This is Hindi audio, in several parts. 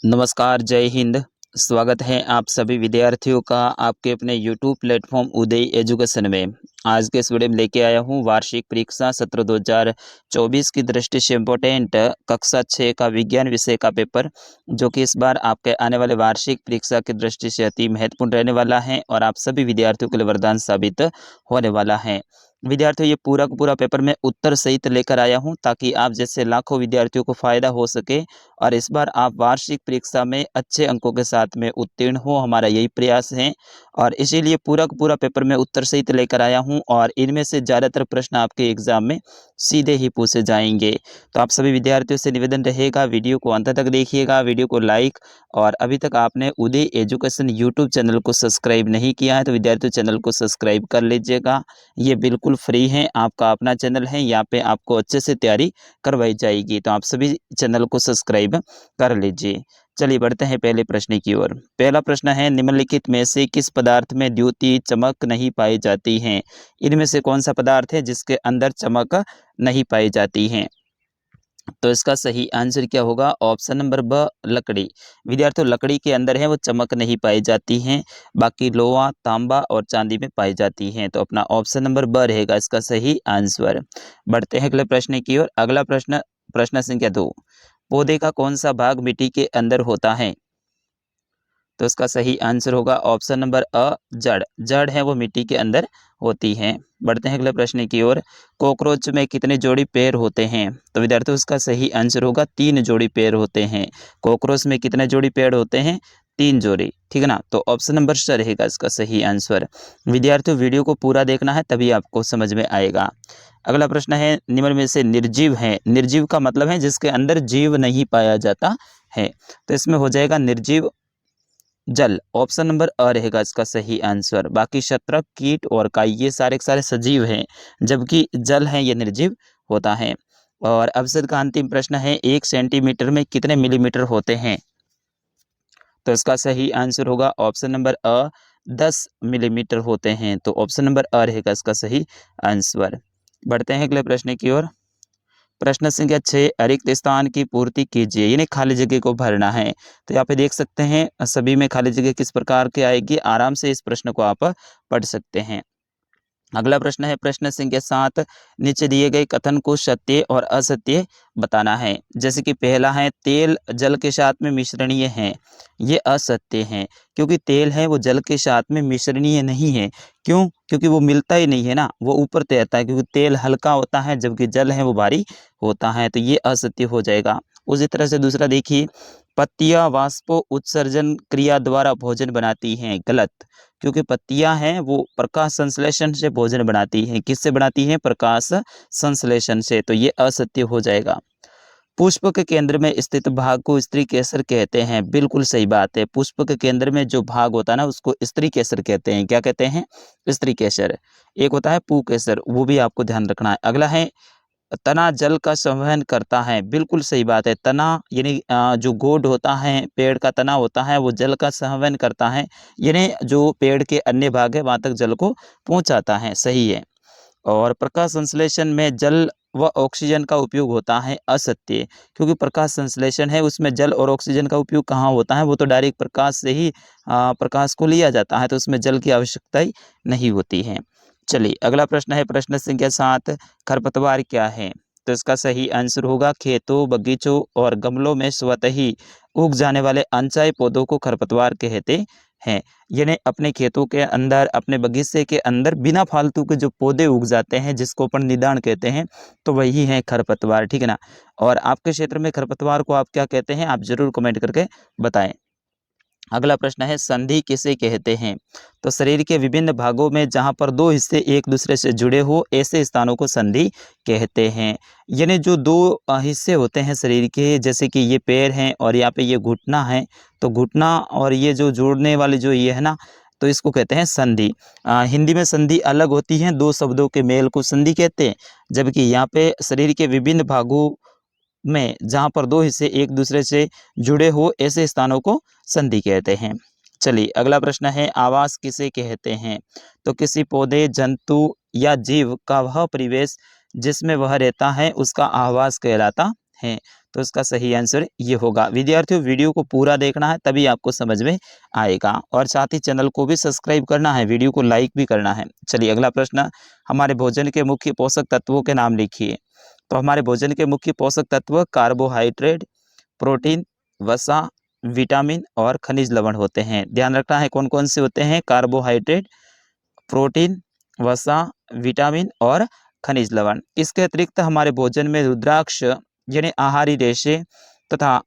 नमस्कार, जय हिंद। स्वागत है आप सभी विद्यार्थियों का आपके अपने यूट्यूब प्लेटफॉर्म उदय एजुकेशन में। आज के इस वीडियो में लेके आया हूँ वार्षिक परीक्षा सत्र 2024 की दृष्टि से इम्पोर्टेंट कक्षा 6 का विज्ञान विषय का पेपर, जो कि इस बार आपके आने वाले वार्षिक परीक्षा की दृष्टि से अति महत्वपूर्ण रहने वाला है और आप सभी विद्यार्थियों के लिए वरदान साबित होने वाला है। विद्यार्थियों, ये पूरा का पूरा पेपर मैं उत्तर सहित लेकर आया हूँ ताकि आप जैसे लाखों विद्यार्थियों को फायदा हो सके और इस बार आप वार्षिक परीक्षा में अच्छे अंकों के साथ में उत्तीर्ण हो, हमारा यही प्रयास है। और इसीलिए पूरा का पूरा पेपर मैं उत्तर सहित लेकर आया हूं और इनमें से ज़्यादातर प्रश्न आपके एग्जाम में सीधे ही पूछे जाएंगे। तो आप सभी विद्यार्थियों से निवेदन रहेगा, वीडियो को अंत तक देखिएगा, वीडियो को लाइक, और अभी तक आपने उदय एजुकेशन यूट्यूब चैनल को सब्सक्राइब नहीं किया है तो विद्यार्थियों चैनल को सब्सक्राइब कर लीजिएगा। ये बिल्कुल फ्री है, आपका अपना चैनल है, यहाँ पे आपको अच्छे से तैयारी करवाई जाएगी। तो आप सभी चैनल को सब्सक्राइब कर लीजिए। चलिए बढ़ते हैं पहले प्रश्न की ओर। पहला प्रश्न है, निम्नलिखित में से किस पदार्थ में द्युति चमक नहीं पाई जाती है? इनमें से कौन सा पदार्थ है जिसके अंदर चमक नहीं पाई जाती है? तो इसका सही आंसर क्या होगा? ऑप्शन नंबर ब, लकड़ी। विद्यार्थियों, लकड़ी के अंदर है वो चमक नहीं पाई जाती हैं, बाकी लोहा, तांबा और चांदी में पाई जाती हैं। तो अपना ऑप्शन नंबर ब रहेगा इसका सही आंसर। बढ़ते हैं अगले प्रश्न की ओर। अगला प्रश्न, प्रश्न संख्या 2, पौधे का कौन सा भाग मिट्टी के अंदर होता है? तो इसका सही आंसर होगा ऑप्शन नंबर अ, जड़। जड़ है वो मिट्टी के अंदर होती है। बढ़ते हैं अगले प्रश्न की ओर। कॉकरोच में कितने जोड़ी पैर होते हैं? तो विद्यार्थियों, इसका सही आंसर होगा 3 जोड़ी पैर होते हैं। कॉकरोच में कितने जोड़ी पैर होते हैं? 3 जोड़ी, ठीक है ना। तो ऑप्शन नंबर स रहेगा इसका सही आंसर। विद्यार्थियों, वीडियो को पूरा देखना है तभी आपको समझ में आएगा। अगला प्रश्न है, निम्न में से निर्जीव है। निर्जीव का मतलब है जिसके अंदर जीव नहीं पाया जाता है। तो इसमें हो जाएगा निर्जीव जल। ऑप्शन नंबर अ रहेगा इसका सही आंसर। बाकी शत्रक, कीट और काई ये सारे के सारे सजीव हैं, जबकि जल है ये निर्जीव होता है। और अब सर का अंतिम प्रश्न है, 1 सेंटीमीटर में कितने मिलीमीटर होते हैं? तो इसका सही आंसर होगा ऑप्शन नंबर अ, 10 मिलीमीटर होते हैं। तो ऑप्शन नंबर अ रहेगा इसका सही आंसर। बढ़ते हैं अगले प्रश्न की ओर। प्रश्न संख्या 6, रिक्त स्थान की पूर्ति कीजिए, यानी खाली जगह को भरना है। तो यहाँ पे देख सकते हैं सभी में खाली जगह किस प्रकार की आएगी, आराम से इस प्रश्न को आप पढ़ सकते हैं। अगला प्रश्न है प्रश्न संख्या 7, नीचे दिए गए कथन को सत्य और असत्य बताना है। जैसे कि पहला है, तेल जल के साथ में मिश्रणीय है। ये असत्य है, क्योंकि तेल है वो जल के साथ में मिश्रणीय नहीं है। क्यों? क्योंकि वो मिलता ही नहीं है ना, वो ऊपर तैरता है, क्योंकि तेल हल्का होता है जबकि जल है वो भारी होता है। तो ये असत्य हो जाएगा। उसी तरह से दूसरा देखिए, पत्तियां वाष्पो उत्सर्जन क्रिया द्वारा भोजन बनाती हैं। गलत, क्योंकि पत्तियां हैं वो प्रकाश संश्लेषण से भोजन बनाती हैं। किससे बनाती हैं? प्रकाश संश्लेषण से। तो ये असत्य हो जाएगा। पुष्प के केंद्र में स्थित भाग को स्त्री केसर कहते हैं। बिल्कुल सही बात है। पुष्प के केंद्र में जो भाग होता है ना उसको स्त्री केसर कहते हैं। क्या कहते हैं? स्त्री केसर। एक होता है पू केसर, वो भी आपको ध्यान रखना है। अगला है, तना जल का संवहन करता है। बिल्कुल सही बात है। तना यानी जो गोड होता है, पेड़ का तना होता है, वो जल का संवहन करता है, यानी जो पेड़ के अन्य भाग है वहां तक जल को पहुंचाता है। सही है। और प्रकाश संश्लेषण में जल व ऑक्सीजन का उपयोग होता है। असत्य, क्योंकि प्रकाश संश्लेषण है उसमें जल और ऑक्सीजन का उपयोग कहाँ होता है? वो तो डायरेक्ट प्रकाश से ही प्रकाश को लिया जाता है, तो उसमें जल की आवश्यकता ही नहीं होती है। चलिए अगला प्रश्न है प्रश्न संख्या 7, खरपतवार क्या है? तो इसका सही आंसर होगा, खेतों, बगीचों और गमलों में स्वतः ही उग जाने वाले अनचाहे पौधों को खरपतवार कहते हैं। यानी अपने खेतों के अंदर, अपने बगीचे के अंदर बिना फालतू के जो पौधे उग जाते हैं जिसको अपन निदान कहते हैं, तो वही है खरपतवार, ठीक है ना। और आपके क्षेत्र में खरपतवार को आप क्या कहते हैं? आप जरूर कमेंट करके बताएं। अगला प्रश्न है, संधि किसे कहते हैं? तो शरीर के विभिन्न भागों में जहां पर दो हिस्से एक दूसरे से जुड़े हो, ऐसे स्थानों को संधि कहते हैं। यानी जो दो हिस्से होते हैं शरीर के, जैसे कि ये पैर हैं और यहाँ पे ये घुटना है, तो घुटना और ये जो जोड़ने वाली जो ये है ना, तो इसको कहते हैं संधि। हिंदी में संधि अलग होती है, दो शब्दों के मेल को संधि कहते हैं, जबकि यहाँ पे शरीर के विभिन्न भागों में जहाँ पर दो हिस्से एक दूसरे से जुड़े हो, ऐसे स्थानों को संधि कहते हैं। चलिए अगला प्रश्न है, आवास किसे कहते हैं? तो किसी पौधे, जंतु या जीव का वह परिवेश जिसमें वह रहता है उसका आवास कहलाता हैं। तो इसका सही आंसर ये होगा। विद्यार्थियों, वीडियो को पूरा देखना है तभी आपको समझ में आएगा, और साथ ही चैनल को भी सब्सक्राइब करना है, वीडियो को लाइक भी करना है। चलिए अगला प्रश्न, हमारे भोजन के मुख्य पोषक तत्वों के नाम लिखिए। तो हमारे भोजन के मुख्य पोषक तत्व कार्बोहाइड्रेट, प्रोटीन, वसा, विटामिन और खनिज लवण होते हैं। ध्यान रखना है कौन कौन से होते हैं, कार्बोहाइड्रेट, प्रोटीन, वसा, विटामिन और खनिज लवण। इसके अतिरिक्त हमारे भोजन में रुद्राक्ष यानी आहारी रेशे तथा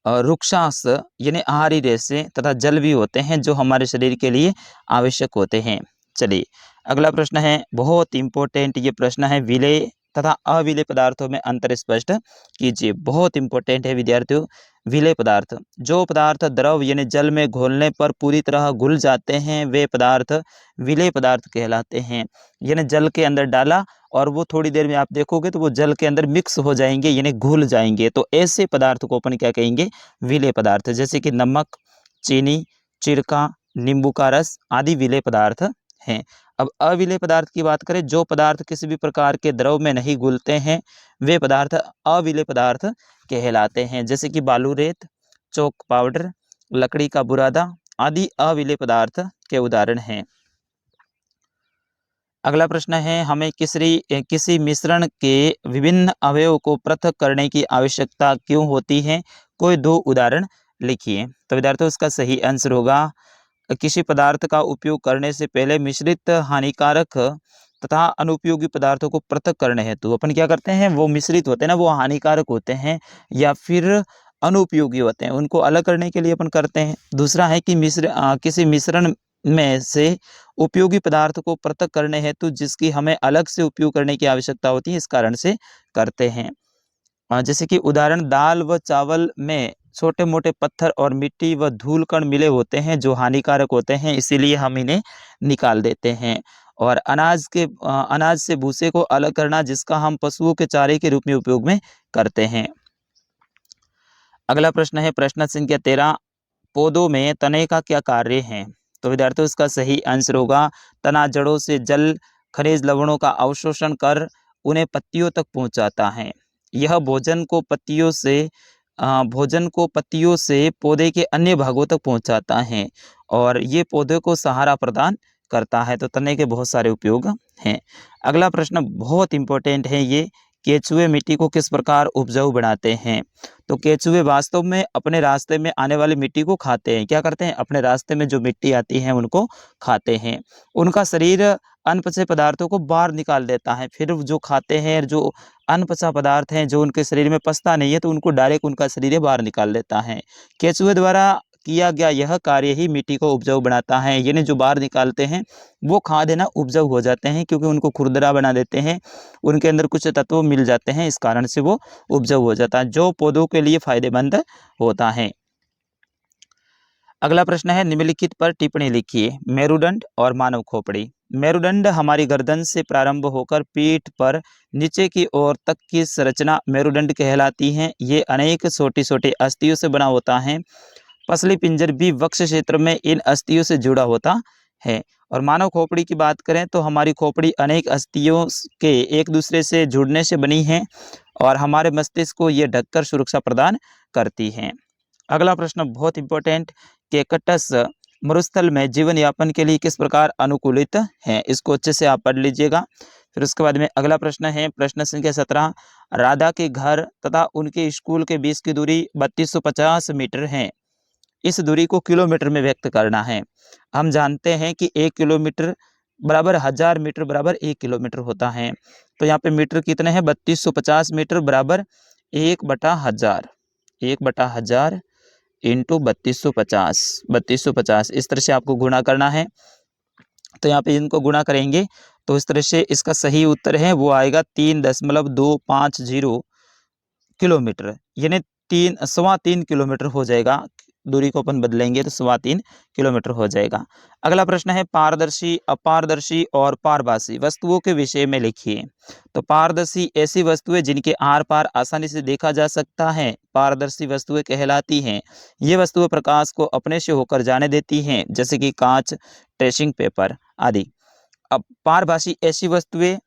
रुक्षांश यानी आहारी रेशे तथा जल भी होते हैं, जो हमारे शरीर के लिए आवश्यक होते हैं। चलिए अगला प्रश्न है, बहुत इंपॉर्टेंट ये प्रश्न है, विलेय तथा अविलेय पदार्थों में अंतर स्पष्ट कीजिए। बहुत इंपॉर्टेंट है विद्यार्थियों। विलेय पदार्थ, जो पदार्थ द्रव यानी जल में घोलने पर पूरी तरह घुल जाते हैं वे पदार्थ विलेय पदार्थ कहलाते हैं। यानी जल के अंदर डाला और वो थोड़ी देर में आप देखोगे तो वो जल के अंदर मिक्स हो जाएंगे यानी घुल जाएंगे, तो ऐसे पदार्थ को अपन क्या कहेंगे, विलेय पदार्थ। जैसे कि नमक, चीनी, सिरका, नींबू का रस आदि विलेय पदार्थ हैं। अब अविलेय पदार्थ की बात करें, जो पदार्थ किसी भी प्रकार के द्रव में नहीं घुलते हैं वे पदार्थ अविलेय पदार्थ कहलाते हैं। जैसे कि बालू, रेत, चौक पाउडर, लकड़ी का बुरादा आदि अविलेय पदार्थ के उदाहरण हैं। अगला प्रश्न है, हमें किसी मिश्रण के विभिन्न अवयवों को पृथक करने की आवश्यकता क्यों होती है, कोई दो उदाहरण लिखिए। तो विद्यार्थियों इसका सही आंसर होगा, किसी पदार्थ का उपयोग करने से पहले मिश्रित हानिकारक तथा अनुपयोगी पदार्थों को पृथक करने हेतु अपन क्या करते हैं, वो मिश्रित होते हैं ना, वो हानिकारक होते हैं या फिर अनुपयोगी होते हैं, उनको अलग करने के लिए अपन करते हैं। दूसरा है कि किसी मिश्रण में से उपयोगी पदार्थ को पृथक करने हेतु जिसकी हमें अलग से उपयोग करने की आवश्यकता होती है, इस कारण से करते हैं। जैसे कि उदाहरण, दाल व चावल में छोटे मोटे पत्थर और मिट्टी व धूल कण मिले होते हैं जो हानिकारक होते हैं, इसीलिए हम इन्हें निकाल देते हैं। और अनाज से भूसे को अलग करना, जिसका हम पशुओं के चारे के रूप में उपयोग में करते हैं। अगला प्रश्न है, प्रश्न संख्या 13, पौधों में तने का क्या कार्य है। तो विद्यार्थियों इसका सही आंसर होगा, तना जड़ों से जल खनिज लवणों का अवशोषण कर उन्हें पत्तियों तक पहुंचाता है। यह भोजन को पत्तियों से पौधे के अन्य भागों तक पहुंचाता है और ये पौधे को सहारा प्रदान करता है। तो तने के बहुत सारे उपयोग हैं। अगला प्रश्न बहुत इंपॉर्टेंट है ये, केचुए मिट्टी को किस प्रकार उपजाऊ बनाते हैं। तो केचुए वास्तव में अपने रास्ते में आने वाली मिट्टी को खाते हैं। क्या करते हैं, अपने रास्ते में जो मिट्टी आती है उनको खाते हैं। उनका शरीर अनपचे पदार्थों को बाहर निकाल देता है, फिर जो खाते हैं, जो अनपचा पदार्थ हैं जो उनके शरीर में पचता नहीं है तो उनको डायरेक्ट उनका शरीर बाहर निकाल देता है। केचुए द्वारा किया गया यह कार्य ही मिट्टी को उपजाऊ बनाता है। यानी जो बाहर निकालते हैं वो खाद है ना उपजाऊ हो जाते हैं, क्योंकि उनको खुरदरा बना देते हैं, उनके अंदर कुछ तत्व मिल जाते हैं, इस कारण से वो उपजाऊ हो जाता है, जो पौधों के लिए फायदेमंद होता है। अगला प्रश्न है, निम्नलिखित पर टिप्पणी लिखिए। मेरुदंड और मानव खोपड़ी। मेरुदंड हमारी गर्दन से प्रारंभ होकर पीठ पर नीचे की ओर तक की संरचना मेरुदंड कहलाती है। ये अनेक छोटी छोटी अस्थियों से बना होता है। पसली पिंजर भी वक्ष क्षेत्र में इन अस्थियों से जुड़ा होता है। और मानव खोपड़ी की बात करें तो हमारी खोपड़ी अनेक अस्थियों के एक दूसरे से जुड़ने से बनी है और हमारे मस्तिष्क को ये ढककर सुरक्षा प्रदान करती है। अगला प्रश्न बहुत इंपॉर्टेंट, केकटस मरुस्थल में जीवन यापन के लिए किस प्रकार अनुकूलित है। इसको अच्छे से आप पढ़ लीजिएगा। फिर उसके बाद में अगला प्रश्न है, प्रश्न संख्या 17, राधा के घर तथा उनके स्कूल के बीच की दूरी 3250 मीटर है। इस दूरी को किलोमीटर में व्यक्त करना है। हम जानते हैं कि 1 किलोमीटर बराबर 1000 मीटर बराबर 1 किलोमीटर होता है। तो यहाँ पे मीटर कितने हैं, 3250 मीटर बराबर 1/1000, 1/1000 इंटू 3250 इस तरह से आपको गुणा करना है। तो यहाँ पे इनको गुणा करेंगे तो इस तरह से इसका सही उत्तर है वो आएगा 3.250 किलोमीटर, यानी 3.25 किलोमीटर हो जाएगा। दूरी को अपन बदलेंगे तो 3.25 किलोमीटर हो जाएगा। अगला प्रश्न है, पारदर्शी, अपारदर्शी और पारभासी वस्तुओं के विषय में लिखिए। तो पारदर्शी ऐसी वस्तुएं जिनके आर पार आसानी से देखा जा सकता है, पारदर्शी वस्तुएं कहलाती हैं। ये वस्तुएं प्रकाश को अपने से होकर जाने देती हैं, जैसे कि कांच, ट्रेसिंग पेपर आदि। अब पारभासी ऐसी वस्तुएं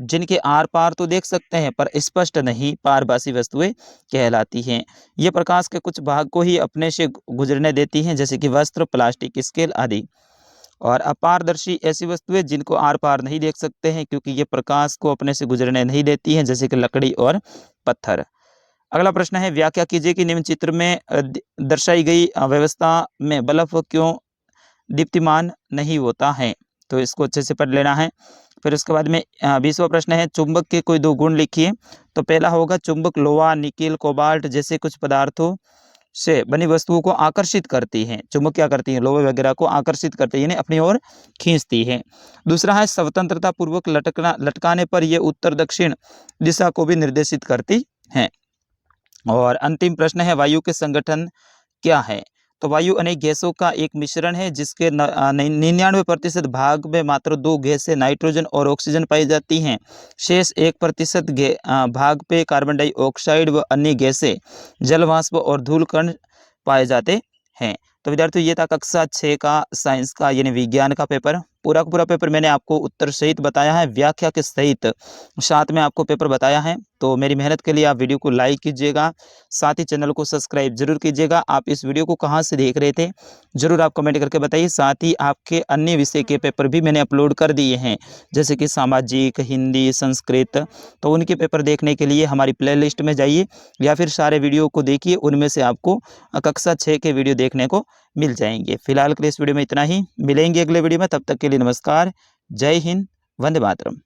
जिनके आर पार तो देख सकते हैं पर स्पष्ट नहीं, पारभासी वस्तुएं कहलाती हैं। ये प्रकाश के कुछ भाग को ही अपने से गुजरने देती हैं, जैसे कि वस्त्र, प्लास्टिक, स्केल आदि। और अपारदर्शी ऐसी वस्तुएं जिनको आर पार नहीं देख सकते हैं, क्योंकि ये प्रकाश को अपने से गुजरने नहीं देती हैं, जैसे कि लकड़ी और पत्थर। अगला प्रश्न है, व्याख्या कीजिए कि निम्न चित्र में दर्शाई गई व्यवस्था में बल्ब क्यों दीप्तिमान नहीं होता है। तो इसको अच्छे से पढ़ लेना है। फिर उसके बाद में 20वां प्रश्न है, चुंबक के कोई दो गुण लिखिए। तो पहला होगा, चुंबक लोहा, निकेल, कोबाल्ट जैसे कुछ पदार्थों से बनी वस्तुओं को आकर्षित करती हैं। चुंबक क्या करती है, लोहे वगैरह को आकर्षित करती है, यानी अपनी ओर खींचती है। दूसरा है, स्वतंत्रता पूर्वक लटकाने पर यह उत्तर दक्षिण दिशा को भी निर्देशित करती है। और अंतिम प्रश्न है, वायु के संगठन क्या है। तो वायु अनेक गैसों का एक मिश्रण है, जिसके 99% भाग में मात्र 2 गैसें नाइट्रोजन और ऑक्सीजन पाई जाती हैं। शेष 1% भाग पे कार्बन डाइऑक्साइड व अन्य गैसें, जल वाष्प और धूल कण पाए जाते हैं। तो विद्यार्थियों, ये था कक्षा 6 का साइंस का यानी विज्ञान का पेपर। पूरा का पूरा पेपर मैंने आपको उत्तर सहित बताया है, व्याख्या के सहित साथ में आपको पेपर बताया है। तो मेरी मेहनत के लिए आप वीडियो को लाइक कीजिएगा, साथ ही चैनल को सब्सक्राइब जरूर कीजिएगा। आप इस वीडियो को कहाँ से देख रहे थे जरूर आप कमेंट करके बताइए। साथ ही आपके अन्य विषय के पेपर भी मैंने अपलोड कर दिए हैं, जैसे कि सामाजिक, हिंदी, संस्कृत। तो उनके पेपर देखने के लिए हमारी प्लेलिस्ट में जाइए या फिर सारे वीडियो को देखिए, उनमें से आपको कक्षा 6 के वीडियो देखने को मिल जाएंगे। फिलहाल के लिए इस वीडियो में इतना ही, मिलेंगे अगले वीडियो में। तब तक के लिए नमस्कार, जय हिंद, वंदे मातरम।